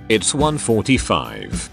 It's 1:45.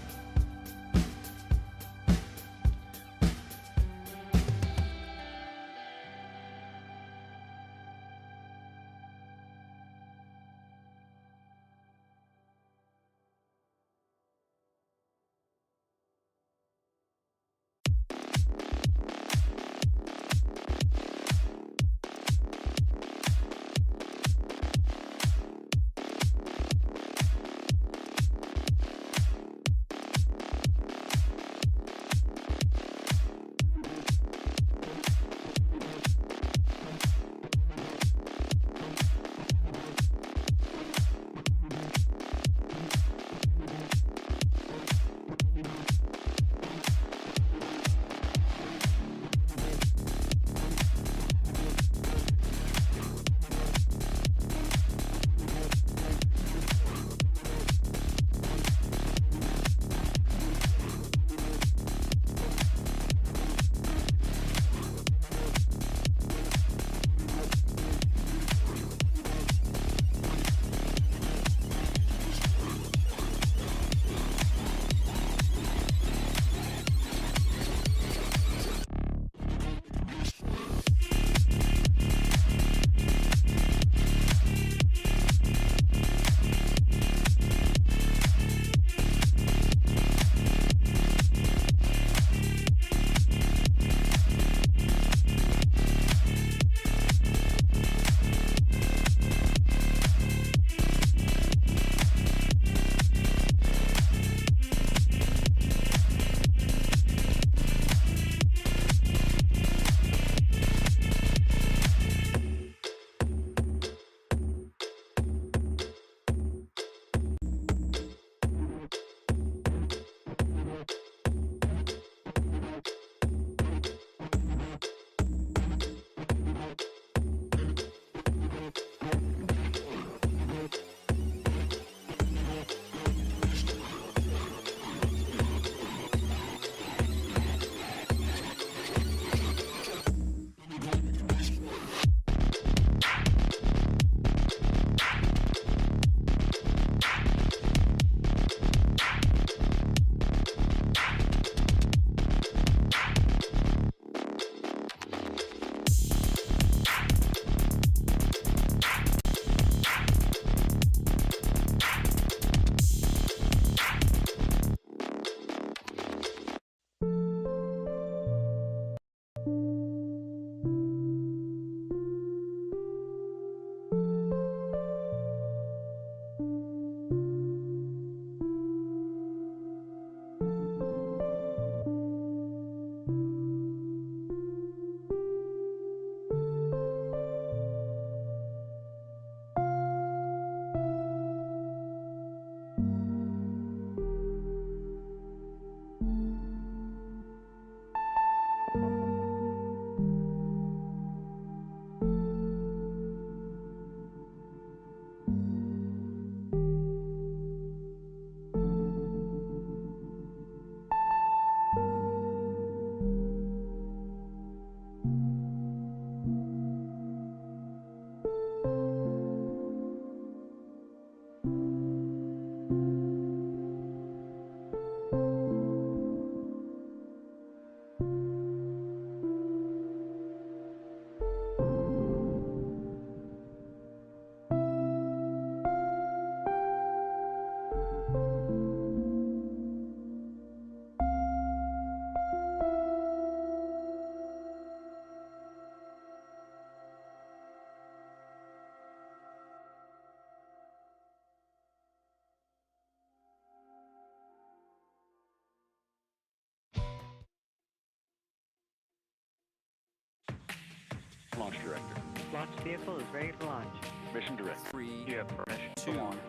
Launch director. Launch vehicle is ready for launch. Mission director. 3, You have permission 2. to launch.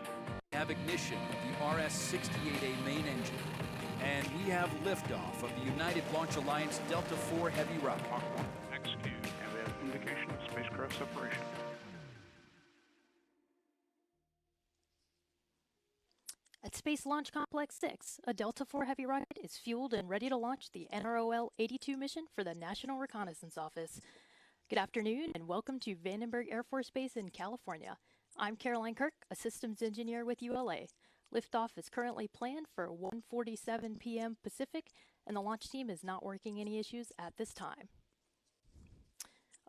Have ignition of the RS-68A main engine. And we have liftoff of the United Launch Alliance Delta IV Heavy rocket. Mach 1, execute, and we have indication of spacecraft separation. At Space Launch Complex 6, a Delta IV Heavy rocket is fueled and ready to launch the NROL-82 mission for the National Reconnaissance Office. Good afternoon and welcome to Vandenberg Air Force Base in California. I'm Caroline Kirk, a systems engineer with ULA. Liftoff is currently planned for 1:47 p.m. Pacific, and the launch team is not working any issues at this time.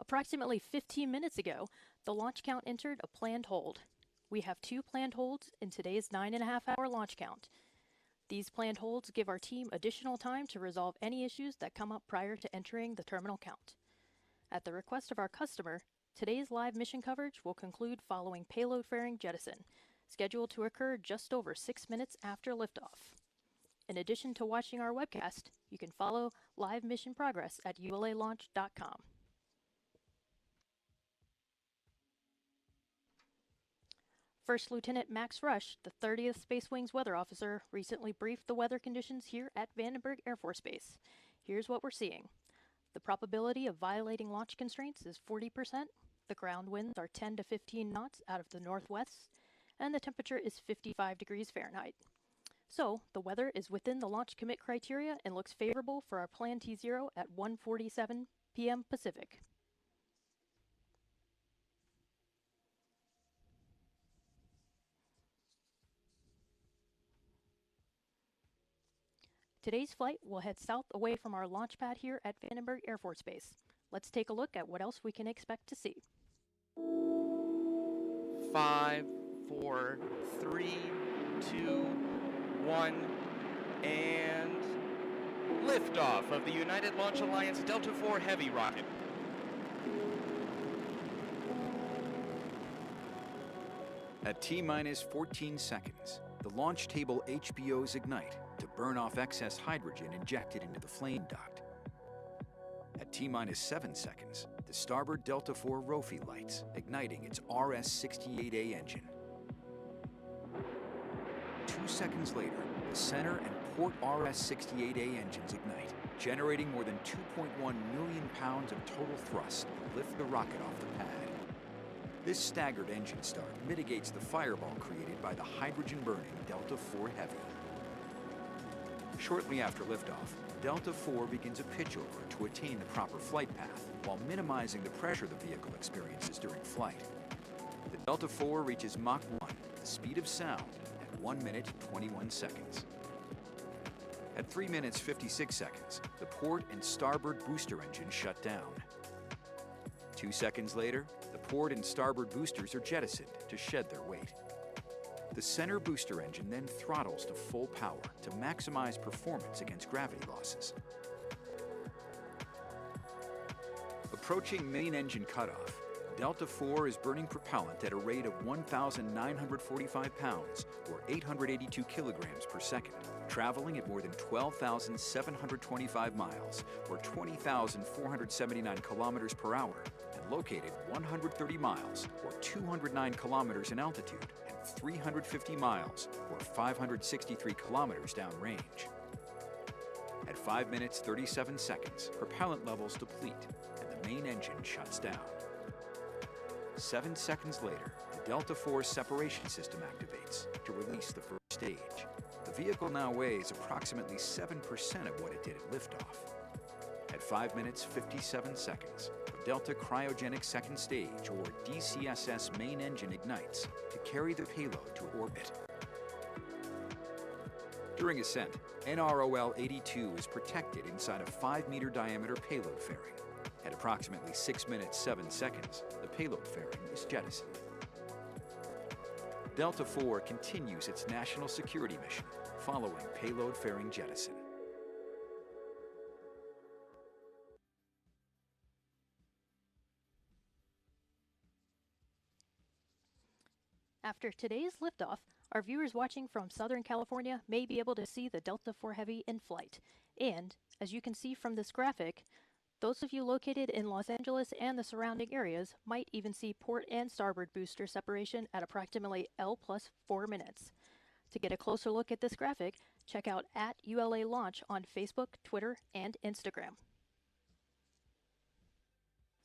Approximately 15 minutes ago, the launch count entered a planned hold. We have 2 planned holds in today's 9.5-hour launch count. These planned holds give our team additional time to resolve any issues that come up prior to entering the terminal count. At the request of our customer, today's live mission coverage will conclude following payload fairing jettison, scheduled to occur just over 6 minutes after liftoff. In addition to watching our webcast, you can follow live mission progress at ulalaunch.com. First Lieutenant Max Rush, the 30th Space Wing's weather officer, recently briefed the weather conditions here at Vandenberg Air Force Base. Here's what we're seeing. The probability of violating launch constraints is 40%, the ground winds are 10 to 15 knots out of the northwest, and the temperature is 55 degrees Fahrenheit. So, the weather is within the launch commit criteria and looks favorable for our plan T0 at 1:47 p.m. Pacific. Today's flight will head south away from our launch pad here at Vandenberg Air Force Base. Let's take a look at what else we can expect to see. 5, 4, 3, 2, 1, and liftoff of the United Launch Alliance Delta IV Heavy rocket. At T-minus 14 seconds, the launch table HBOs ignite to burn off excess hydrogen injected into the flame duct. At T-minus 7 seconds, the starboard Delta IV ROFI lights, igniting its RS-68A engine. 2 seconds later, the center and port RS-68A engines ignite, generating more than 2.1 million pounds of total thrust to lift the rocket off the pad. This staggered engine start mitigates the fireball created by the hydrogen-burning Delta IV Heavy. Shortly after liftoff, Delta IV begins a pitchover to attain the proper flight path while minimizing the pressure the vehicle experiences during flight. The Delta IV reaches Mach 1, the speed of sound, at 1 minute 21 seconds. At 3 minutes 56 seconds, the port and starboard booster engines shut down. 2 seconds later, the port and starboard boosters are jettisoned to shed their weight. The center booster engine then throttles to full power to maximize performance against gravity losses. Approaching main engine cutoff, Delta IV is burning propellant at a rate of 1,945 pounds, or 882 kilograms per second, traveling at more than 12,725 miles, or 20,479 kilometers per hour, and located 130 miles, or 209 kilometers in altitude, and 350 miles, or 563 kilometers downrange. At 5 minutes 37 seconds, propellant levels deplete, and the main engine shuts down. 7 seconds later, the Delta IV separation system activates to release the first stage. The vehicle now weighs approximately 7% of what it did at liftoff. At 5 minutes 57 seconds, the Delta Cryogenic Second Stage, or DCSS main engine ignites to carry the payload to orbit. During ascent, NROL-82 is protected inside a 5-meter diameter payload fairing. At approximately 6 minutes 7 seconds, the payload fairing is jettisoned. Delta IV continues its national security mission following payload fairing jettison. After today's liftoff, our viewers watching from Southern California may be able to see the Delta IV Heavy in flight. And, as you can see from this graphic, those of you located in Los Angeles and the surrounding areas might even see port and starboard booster separation at approximately L plus 4 minutes. To get a closer look at this graphic, check out @ULA-Launch on Facebook, Twitter, and Instagram.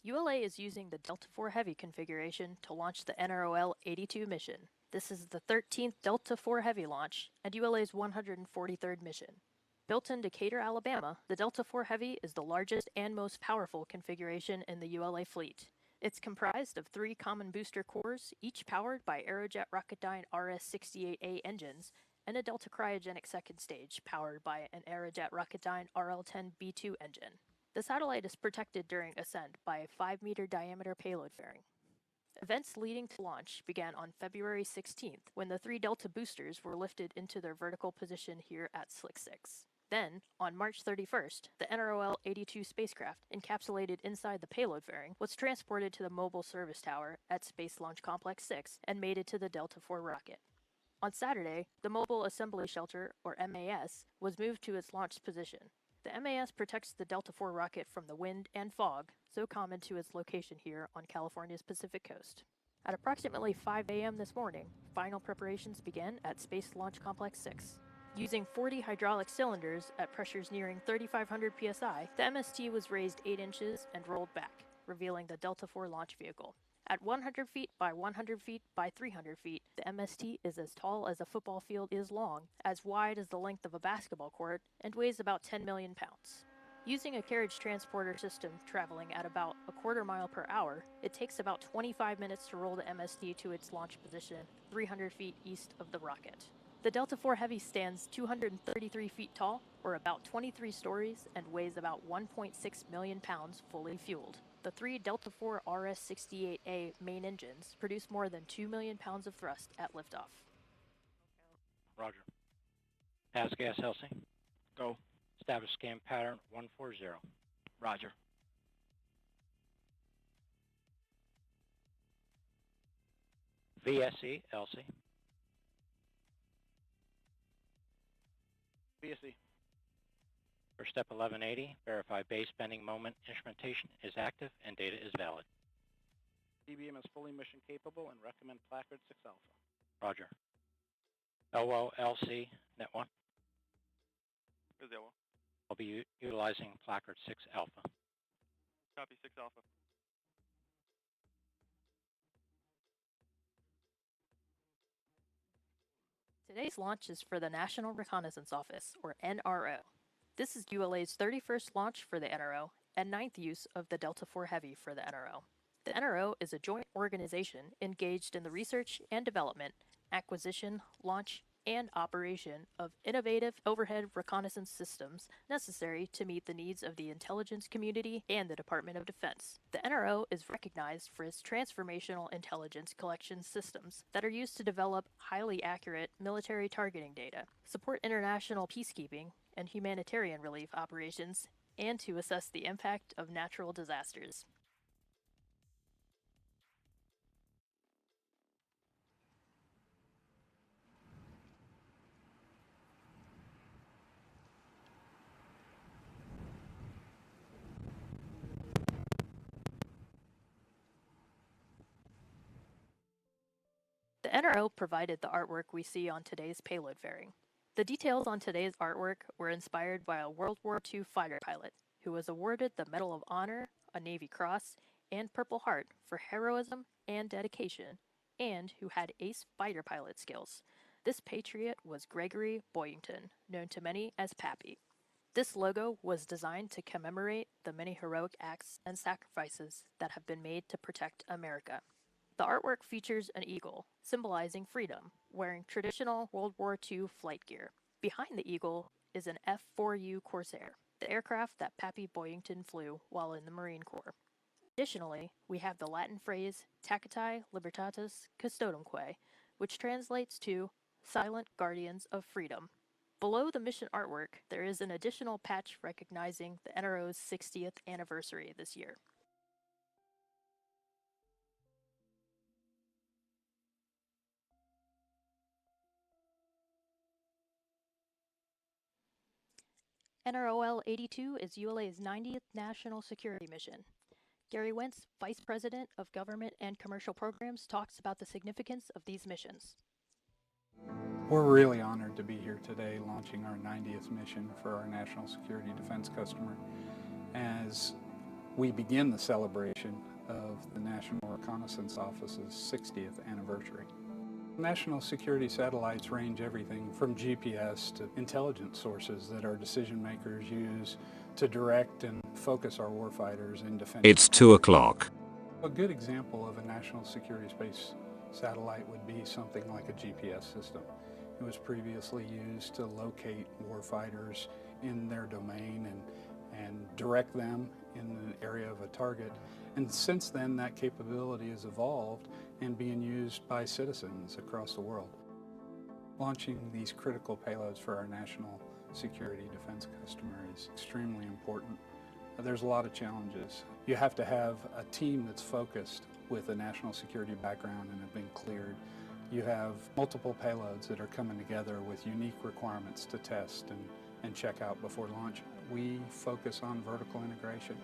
ULA is using the Delta IV Heavy configuration to launch the NROL-82 mission. This is the 13th Delta IV Heavy launch and ULA's 143rd mission. Built in Decatur, Alabama, the Delta IV Heavy is the largest and most powerful configuration in the ULA fleet. It's comprised of 3 common booster cores, each powered by Aerojet Rocketdyne RS-68A engines, and a Delta cryogenic second stage powered by an Aerojet Rocketdyne RL-10B2 engine. The satellite is protected during ascent by a 5-meter diameter payload fairing. Events leading to launch began on February 16th, when the 3 Delta boosters were lifted into their vertical position here at Slick 6. Then, on March 31st, the NROL-82 spacecraft, encapsulated inside the payload fairing, was transported to the Mobile Service Tower at Space Launch Complex 6 and mated to the Delta IV rocket. On Saturday, the Mobile Assembly Shelter, or MAS, was moved to its launch position. The MAS protects the Delta IV rocket from the wind and fog, so common to its location here on California's Pacific coast. At approximately 5 a.m. this morning, final preparations began at Space Launch Complex 6. Using 40 hydraulic cylinders at pressures nearing 3,500 psi, the MST was raised 8 inches and rolled back, revealing the Delta IV launch vehicle. At 100 feet by 100 feet by 300 feet, the MST is as tall as a football field is long, as wide as the length of a basketball court, and weighs about 10 million pounds. Using a carriage transporter system traveling at about a quarter mile per hour, it takes about 25 minutes to roll the MST to its launch position, 300 feet east of the rocket. The Delta IV Heavy stands 233 feet tall, or about 23 stories, and weighs about 1.6 million pounds fully fueled. The 3 Delta IV RS-68A main engines produce more than 2 million pounds of thrust at liftoff. Roger. Pass gas, Elsie. Go. Establish scan pattern 140. Roger. VSE, Elsie. VSE. For step 1180, verify base bending moment instrumentation is active and data is valid. DBM is fully mission capable and recommend placard 6 alpha. Roger. LOLC, net 1. Here's the LO. I'll be utilizing placard 6 alpha. Copy 6 alpha. Today's launch is for the National Reconnaissance Office, or NRO. This is ULA's 31st launch for the NRO and 9th use of the Delta IV Heavy for the NRO. The NRO is a joint organization engaged in the research and development, acquisition, launch, and operation of innovative overhead reconnaissance systems necessary to meet the needs of the intelligence community and the Department of Defense. The NRO is recognized for its transformational intelligence collection systems that are used to develop highly accurate military targeting data, support international peacekeeping and humanitarian relief operations, and to assess the impact of natural disasters. The NRO provided the artwork we see on today's payload fairing. The details on today's artwork were inspired by a World War II fighter pilot who was awarded the Medal of Honor, a Navy Cross, and Purple Heart for heroism and dedication, and who had ace fighter pilot skills. This patriot was Gregory Boyington, known to many as Pappy. This logo was designed to commemorate the many heroic acts and sacrifices that have been made to protect America. The artwork features an eagle, symbolizing freedom, wearing traditional World War II flight gear. Behind the eagle is an F-4U Corsair, the aircraft that Pappy Boyington flew while in the Marine Corps. Additionally, we have the Latin phrase Tacitae Libertatis Custodumque, which translates to Silent Guardians of Freedom. Below the mission artwork, there is an additional patch recognizing the NRO's 60th anniversary this year. NROL-82 is ULA's 90th National Security Mission. Gary Wentz, Vice President of Government and Commercial Programs, talks about the significance of these missions. We're really honored to be here today launching our 90th mission for our national security defense customer as we begin the celebration of the National Reconnaissance Office's 60th anniversary. National security satellites range everything from GPS to intelligence sources that our decision makers use to direct and focus our warfighters in defense. It's 2 o'clock. A good example of a national security space satellite would be something like a GPS system. It was previously used to locate warfighters in their domain and direct them in the area of a target. And since then, that capability has evolved and being used by citizens across the world. Launching these critical payloads for our national security defense customer is extremely important. There's a lot of challenges. You have to have a team that's focused with a national security background and have been cleared. You have multiple payloads that are coming together with unique requirements to test and check out before launch. We focus on vertical integration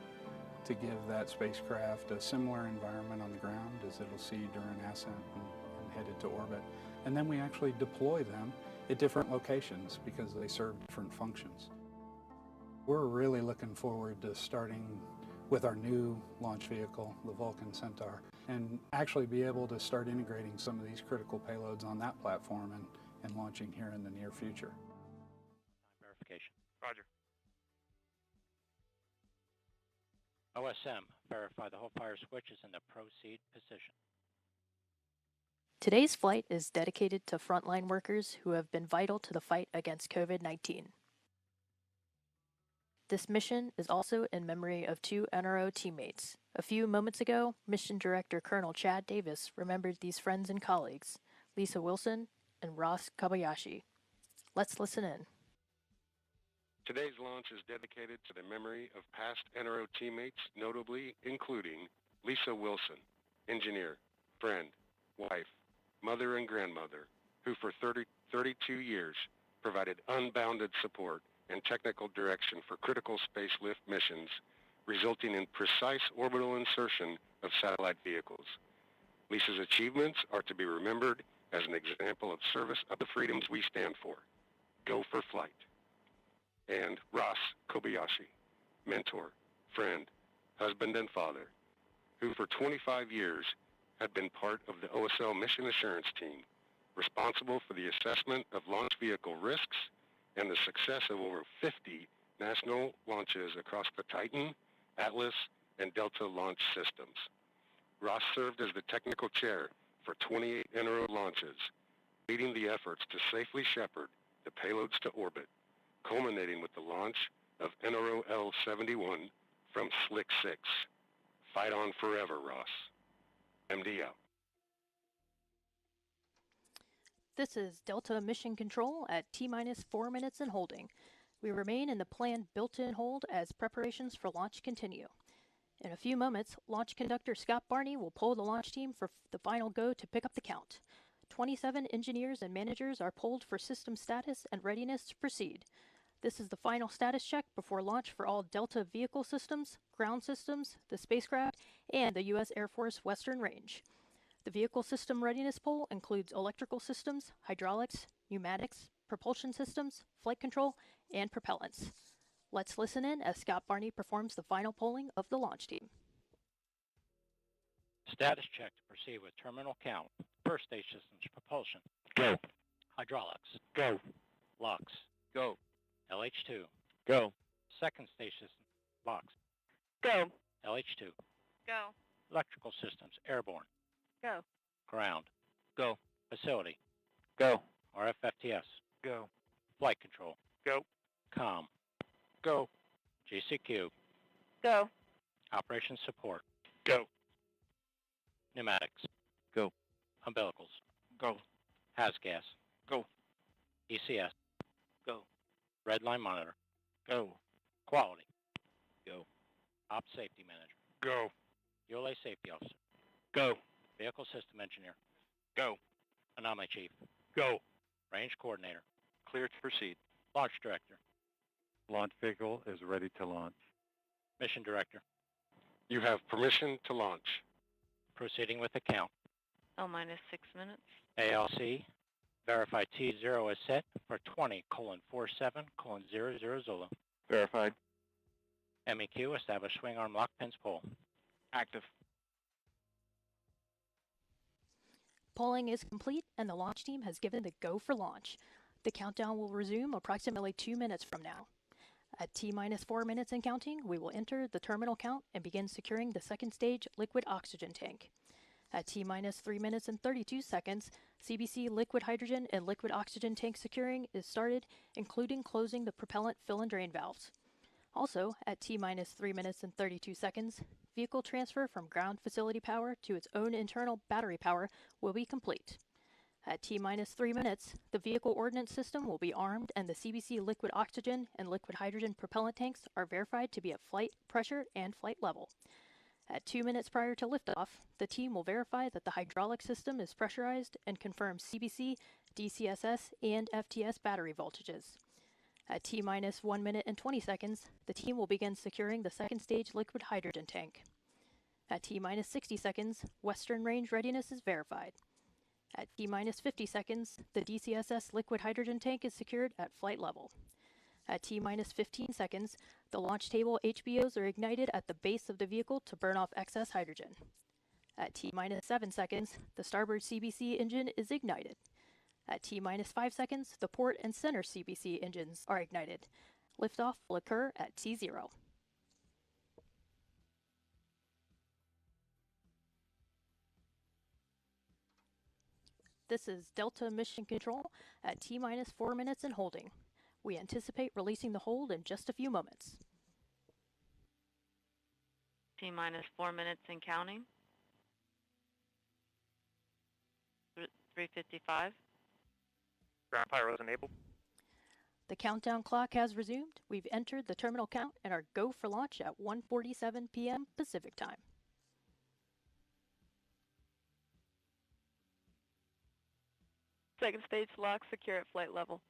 to give that spacecraft a similar environment on the ground as it'll see during ascent and headed to orbit. And then we actually deploy them at different locations because they serve different functions. We're really looking forward to starting with our new launch vehicle, the Vulcan Centaur, and actually be able to start integrating some of these critical payloads on that platform and launching here in the near future. Verification. Roger. OSM, verify the whole fire switch is in the proceed position. Today's flight is dedicated to frontline workers who have been vital to the fight against COVID-19. This mission is also in memory of two NRO teammates. A few moments ago, Mission Director Colonel Chad Davis remembered these friends and colleagues, Lisa Wilson and Ross Kobayashi. Let's listen in. Today's launch is dedicated to the memory of past NRO teammates, notably including Lisa Wilson, engineer, friend, wife, mother and grandmother, who for 32 years provided unbounded support and technical direction for critical space lift missions, resulting in precise orbital insertion of satellite vehicles. Lisa's achievements are to be remembered as an example of service of the freedoms we stand for. Go for flight. And Ross Kobayashi, mentor, friend, husband and father, who for 25 years had been part of the OSL mission assurance team, responsible for the assessment of launch vehicle risks and the success of over 50 national launches across the Titan, Atlas, and Delta launch systems. Ross served as the technical chair for 28 NRO launches, leading the efforts to safely shepherd the payloads to orbit, culminating with the launch of NROL-81 from Slick 6. Fight on forever, Ross. MD out. This is Delta Mission Control at T-minus 4 minutes and holding. We remain in the planned built-in hold as preparations for launch continue. In a few moments, launch conductor Scott Barney will poll the launch team for the final go to pick up the count. 27 engineers and managers are polled for system status and readiness to proceed. This is the final status check before launch for all Delta vehicle systems, ground systems, the spacecraft, and the U.S. Air Force Western Range. The vehicle system readiness poll includes electrical systems, hydraulics, pneumatics, propulsion systems, flight control, and propellants. Let's listen in as Scott Barney performs the final polling of the launch team. Status check to proceed with terminal count. First stage systems, propulsion. Go. Hydraulics. Go. LOX. Go. LH2. Go. Second stage system, LOX. Go. LH2. Go. Electrical systems, airborne. Go. Ground. Go. Facility. Go. RFFTS. Go. Flight control. Go. COM. Go. GCQ. Go. Operations support. Go. Pneumatics. Go. Umbilicals. Go. HAZGAS. Go. ECS. Go. Red line monitor. Go. Quality. Go. Op safety manager. Go. ULA safety officer. Go. Vehicle system engineer. Go. Anomaly chief. Go. Range coordinator. Clear to proceed. Launch director. Launch vehicle is ready to launch. Mission director. You have permission to launch. Proceeding with the count. L-minus 6 minutes. ALC. Verify T0 is set for 20:47:00 Zulu. Verified. MEQ, establish swing arm lock pins pull. Active. Polling is complete and the launch team has given the go for launch. The countdown will resume approximately 2 minutes from now. At T-minus 4 minutes and counting, we will enter the terminal count and begin securing the second stage liquid oxygen tank. At T-minus 3 minutes and 32 seconds, CBC liquid hydrogen and liquid oxygen tank securing is started, including closing the propellant fill and drain valves. Also, at T-minus 3 minutes and 32 seconds, vehicle transfer from ground facility power to its own internal battery power will be complete. At T-minus 3 minutes, the vehicle ordnance system will be armed and the CBC liquid oxygen and liquid hydrogen propellant tanks are verified to be at flight pressure and flight level. At 2 minutes prior to liftoff, the team will verify that the hydraulic system is pressurized and confirm CBC, DCSS, and FTS battery voltages. At T-minus 1 minute and 20 seconds, the team will begin securing the second stage liquid hydrogen tank. At T-minus 60 seconds, western range readiness is verified. At T-minus 50 seconds, the DCSS liquid hydrogen tank is secured at flight level. At T-minus 15 seconds, the launch table HBOs are ignited at the base of the vehicle to burn off excess hydrogen. At T-minus 7 seconds, the starboard CBC engine is ignited. At T-minus 5 seconds, the port and center CBC engines are ignited. Liftoff will occur at T0. This is Delta Mission Control at T-minus 4 minutes and holding. We anticipate releasing the hold in just a few moments. T-minus 4 minutes and counting. 3:55. Ground pyros enabled. The countdown clock has resumed. We've entered the terminal count and are go for launch at 1:47 p.m. Pacific Time. Second stage lock secure at flight level.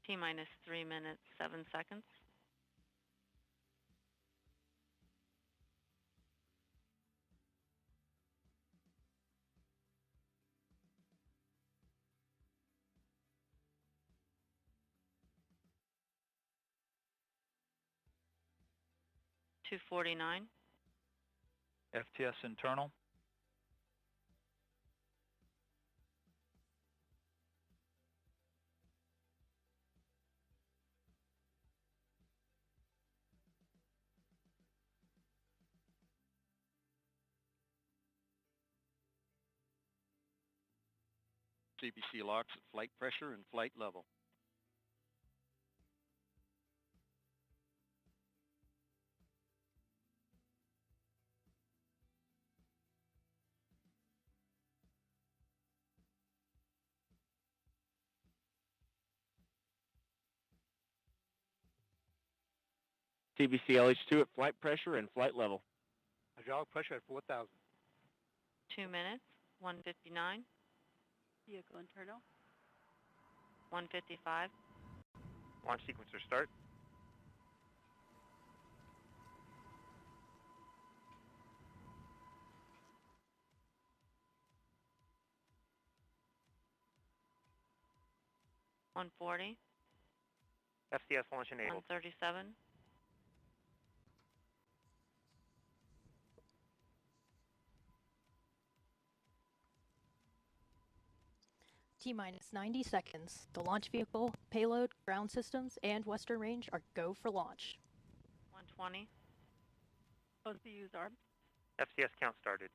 T-minus 3 minutes, 7 seconds. $2:49. FTS internal. CBC locks at flight pressure and flight level. CBC LH2 at flight pressure and flight level. Hydraulic pressure at 4,000. 2 minutes, 1:59. Vehicle internal. 1:55. Launch sequencer start. $1:40. FTS launch enabled. 1:37. T-minus 90 seconds. The launch vehicle, payload, ground systems, and western range are go for launch. 1:20. OCU's armed. FTS count started.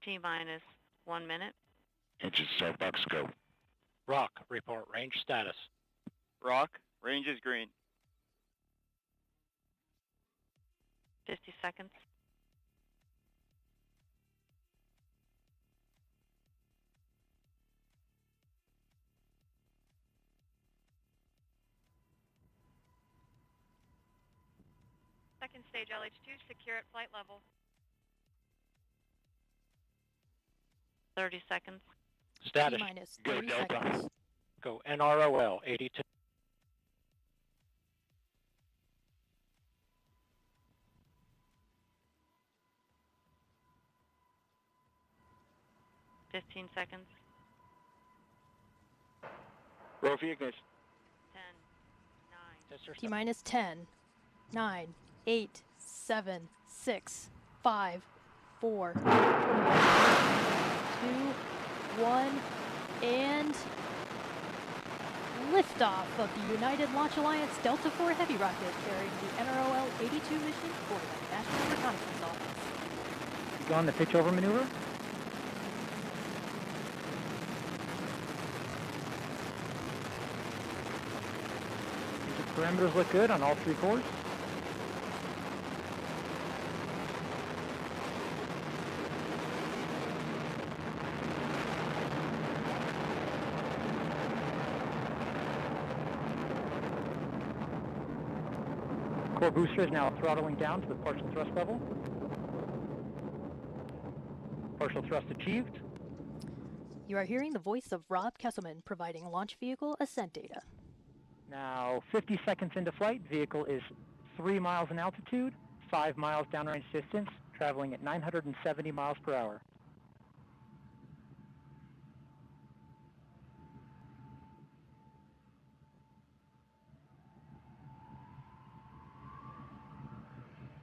T-minus 1 minute. Engine start box go. Rock, report range status. Rock, range is green. 50 seconds. Second stage LH2, secure at flight level. 30 seconds. Status. T-minus Go 30 Delta. seconds. Go NROL-82. Fifteen seconds. Roll for ignition. 10, 9, T-minus 10, 9, 8, 7, 6, 5, 4, 3, 2, 1, and liftoff of the United Launch Alliance Delta IV Heavy rocket carrying the NROL-82 mission for the National Reconnaissance Office. Go on the pitch over maneuver. The parameters look good on all three cores. Core booster is now throttling down to the partial thrust level. Partial thrust achieved. You are hearing the voice of Rob Kesselman providing launch vehicle ascent data. Now, 50 seconds into flight, vehicle is 3 miles in altitude, 5 miles downrange distance, traveling at 970 miles per hour.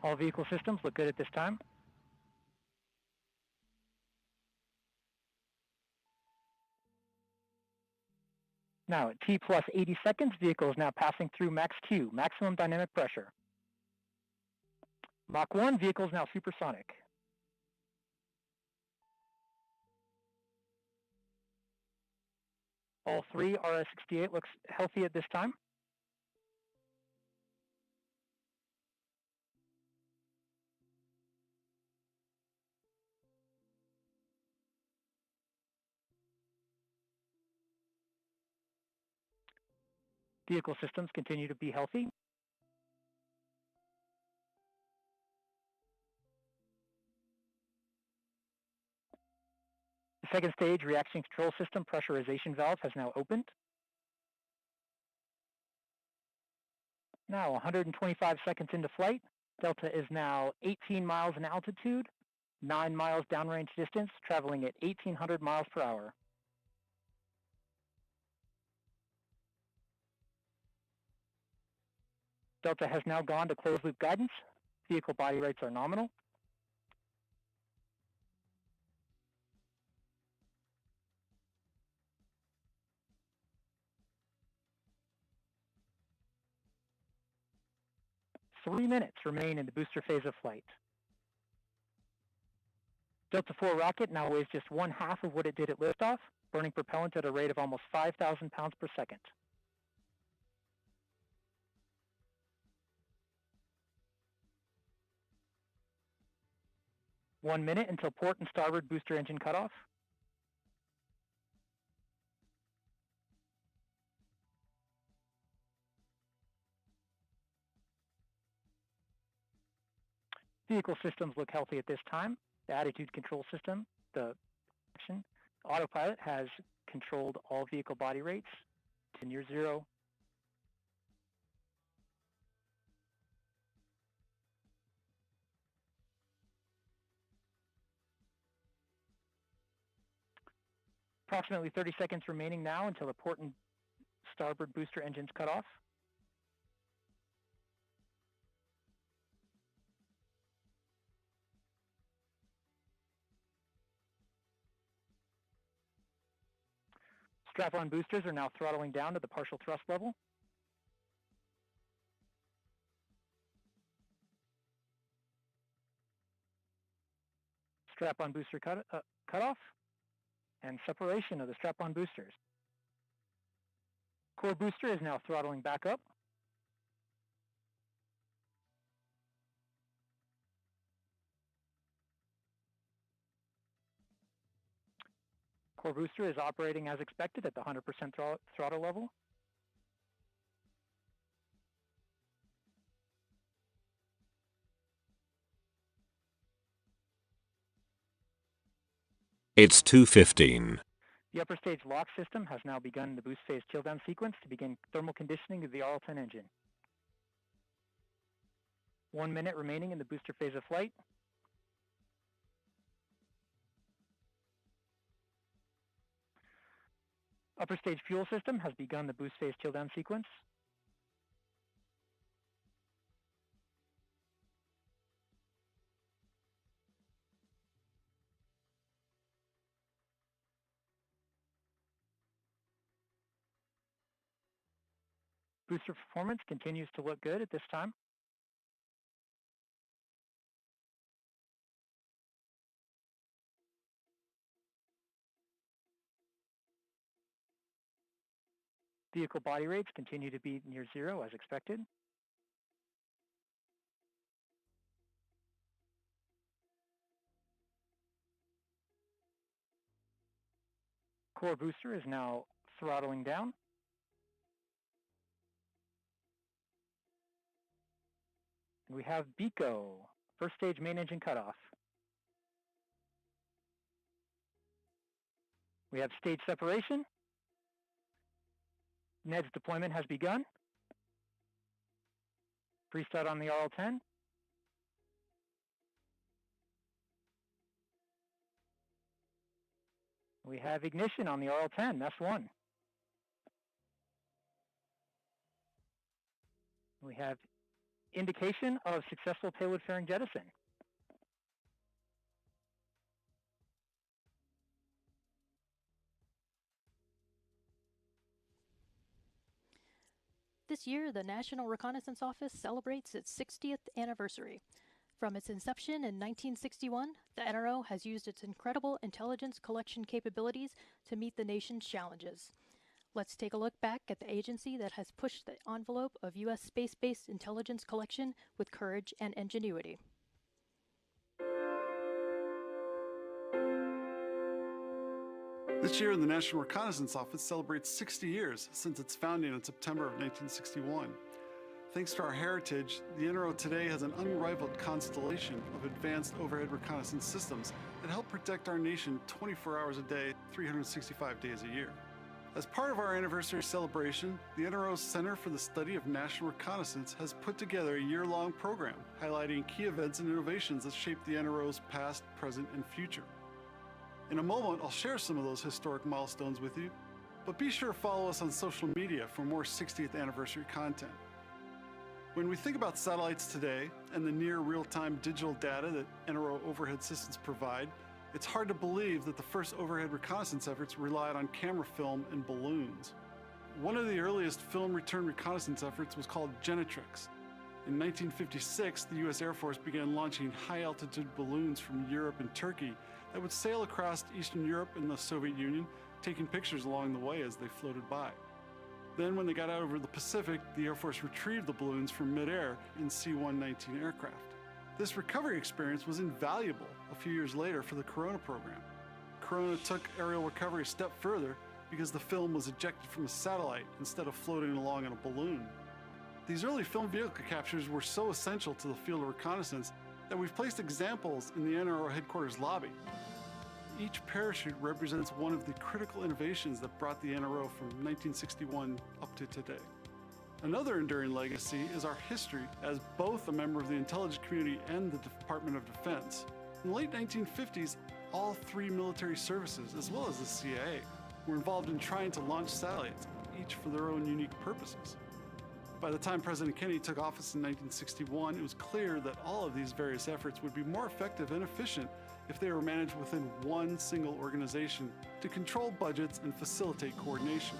All vehicle systems look good at this time. Now at T plus 80 seconds, vehicle is now passing through max Q, maximum dynamic pressure. Mach 1, vehicle is now supersonic. All three RS-68 looks healthy at this time. Vehicle systems continue to be healthy. The second stage reaction control system pressurization valve has now opened. Now 125 seconds into flight, Delta is now 18 miles in altitude, 9 miles downrange distance, traveling at 1,800 miles per hour. Delta has now gone to closed loop guidance. Vehicle body rates are nominal. Three minutes remain in the booster phase of flight. Delta IV rocket now weighs just 1/2 of what it did at liftoff, burning propellant at a rate of almost 5,000 pounds per second. One minute until port and starboard booster engine cutoff. Vehicle systems look healthy at this time. The attitude control system, the autopilot has controlled all vehicle body rates to near zero. Approximately 30 seconds remaining now until the port and starboard booster engines cut off. Strap-on boosters are now throttling down to the partial thrust level. Strap-on booster cutoff and separation of the strap-on boosters. Core booster is now throttling back up. Core booster is operating as expected at the 100% throttle level. It's 2:15. The upper stage lock system has now begun the boost phase chill down sequence to begin thermal conditioning of the RL-10 engine. 1 minute remaining in the booster phase of flight. Upper stage fuel system has begun the boost phase chill down sequence. Booster performance continues to look good at this time. Vehicle body rates continue to be near zero as expected. Core booster is now throttling down. And we have BECO, first stage main engine cutoff. We have stage separation. NED's deployment has begun. Pre-start on the RL-10. We have ignition on the RL-10, that's one. We have indication of successful payload fairing jettison. This year, the National Reconnaissance Office celebrates its 60th anniversary. From its inception in 1961, the NRO has used its incredible intelligence collection capabilities to meet the nation's challenges. Let's take a look back at the agency that has pushed the envelope of U.S. space-based intelligence collection with courage and ingenuity. This year, the National Reconnaissance Office celebrates 60 years since its founding in September of 1961. Thanks to our heritage, the NRO today has an unrivaled constellation of advanced overhead reconnaissance systems that help protect our nation 24 hours a day, 365 days a year. As part of our anniversary celebration, the NRO's Center for the Study of National Reconnaissance has put together a year-long program highlighting key events and innovations that shaped the NRO's past, present, and future. In a moment, I'll share some of those historic milestones with you, but be sure to follow us on social media for more 60th anniversary content. When we think about satellites today and the near real-time digital data that NRO overhead systems provide, it's hard to believe that the first overhead reconnaissance efforts relied on camera film and balloons. One of the earliest film return reconnaissance efforts was called Genetrix. In 1956, the U.S. Air Force began launching high-altitude balloons from Europe and Turkey that would sail across Eastern Europe and the Soviet Union, taking pictures along the way as they floated by. Then when they got out over the Pacific, the Air Force retrieved the balloons from midair in C-119 aircraft. This recovery experience was invaluable a few years later for the Corona program. Corona took aerial recovery a step further because the film was ejected from a satellite instead of floating along in a balloon. These early film vehicle captures were so essential to the field of reconnaissance that we've placed examples in the NRO headquarters lobby. Each parachute represents one of the critical innovations that brought the NRO from 1961 up to today. Another enduring legacy is our history as both a member of the intelligence community and the Department of Defense. In the late 1950s, all three military services, as well as the CIA, were involved in trying to launch satellites, each for their own unique purposes. By the time President Kennedy took office in 1961, it was clear that all of these various efforts would be more effective and efficient if they were managed within one single organization to control budgets and facilitate coordination.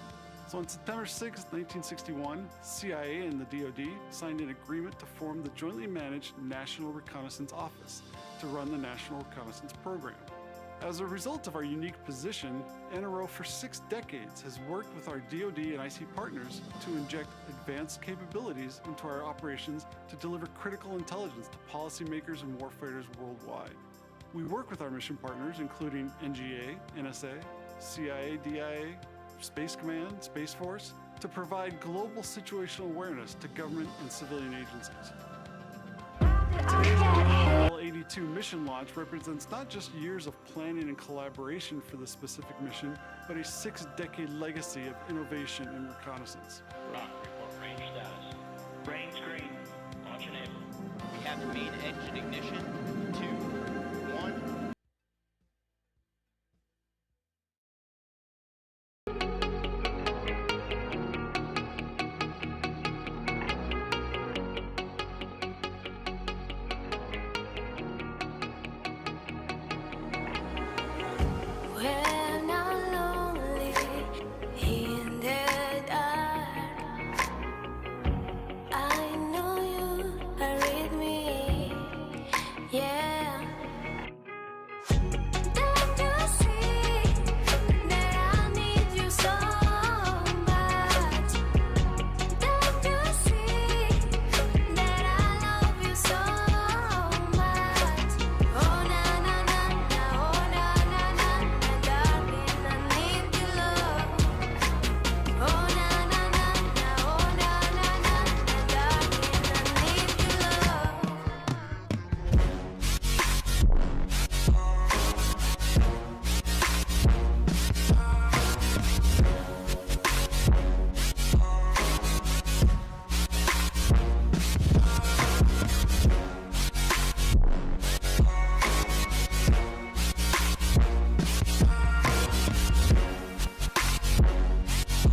So on September 6, 1961, CIA and the DoD signed an agreement to form the jointly managed National Reconnaissance Office to run the National Reconnaissance Program. As a result of our unique position, NRO for 6 decades has worked with our DoD and IC partners to inject advanced capabilities into our operations to deliver critical intelligence to policymakers and warfighters worldwide. We work with our mission partners, including NGA, NSA, CIA, DIA, Space Command, Space Force, to provide global situational awareness to government and civilian agencies. Today's NROL-82 mission launch represents not just years of planning and collaboration for this specific mission, but a 6-decade legacy of innovation and reconnaissance. Rock, report range status. Range green. Launch enabled. We have main engine ignition.